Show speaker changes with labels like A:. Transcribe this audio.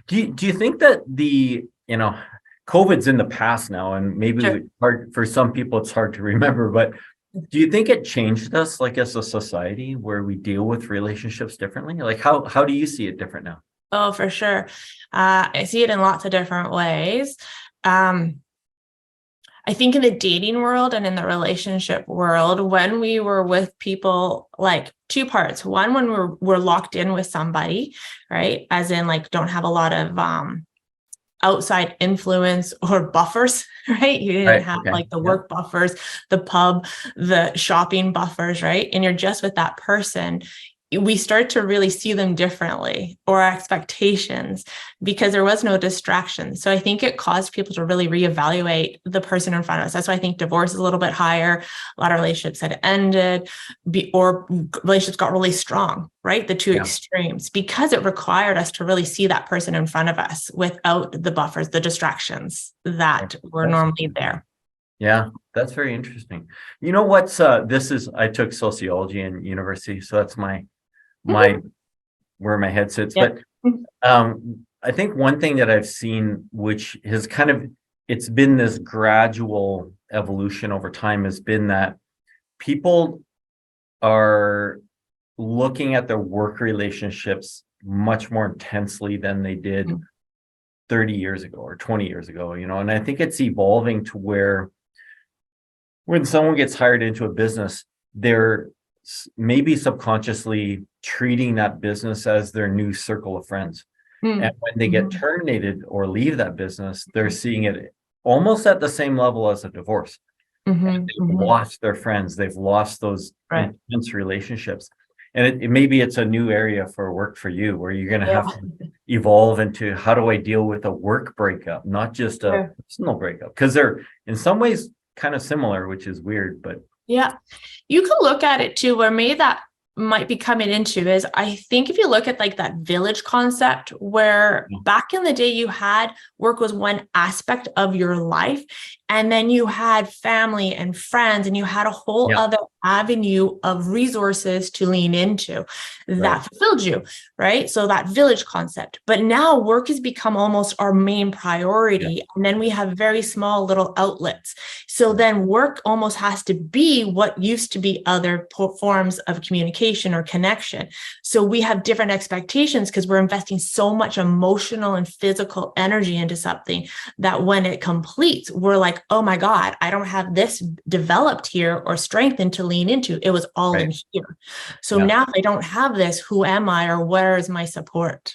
A: Do you think that COVID's in the past now, and maybe
B: Sure.
A: hard for some people it's hard to remember, but do you think it changed us like as a society where we deal with relationships differently? Like how do you see it different now?
B: Oh, for sure. I see it in lots of different ways. Um, I think in the dating world and in the relationship world, when we were with people, like two parts. One, when we're locked in with somebody, right? As in, like, don't have a lot of outside influence or buffers, right? You didn't
A: Right.
B: have
A: Okay.
B: like the
A: Yeah.
B: work buffers, the pub, the shopping buffers, right? And you're just with that person. We start to really see them differently, or our expectations, because there was no distraction. So I think it caused people to really reevaluate the person in front of us. That's why I think divorce is a little bit higher. A lot of relationships had ended, or relationships got really strong, right? The two
A: Yeah.
B: extremes, because it required us to really see that person in front of us without the buffers, the distractions that were
A: That's
B: normally there.
A: Yeah, that's very interesting. You know what's this is I took sociology in university, so that's my where my head sits.
B: Yeah.
A: But I think one thing that I've seen, which has kind of it's been this gradual evolution over time, has been that people are looking at their work relationships much more intensely than they did 30 years ago or 20 years ago, and I think it's evolving to where when someone gets hired into a business, they're maybe subconsciously treating that business as their new circle of friends. And when they get
B: Mm-hmm.
A: terminated or leave that business, they're seeing it almost at the same level as a divorce. And
B: Mm-hmm.
A: they've
B: Mm-hmm.
A: lost their friends, they've lost those
B: Right.
A: intense relationships. And maybe it's a new area for work for you where you're going to
B: Yeah.
A: have to evolve into how do I deal with a work breakup, not just a
B: Sure.
A: personal breakup, because they're in some ways kind of similar, which is weird, but
B: Yeah. You can look at it too, where maybe that might be coming into is, I think if you look at like that village concept, where back in the day you had work was one aspect of your life, and then you had family and friends, and you had a whole
A: yeah,
B: other avenue of resources to lean into
A: right.
B: that fulfilled you, right? So that village concept. But now work has become almost our main
A: Yeah,
B: priority. And then we have very small little outlets. So then work almost has to be what used to be other forms of communication or connection. So we have different expectations because we're investing so much emotional and physical energy into something that when it completes, we're like, oh my God, I don't have this developed here or strengthened to lean into. It was all
A: right.
B: in here. So
A: Yeah.
B: now if I don't have this, who am I, or where is my support?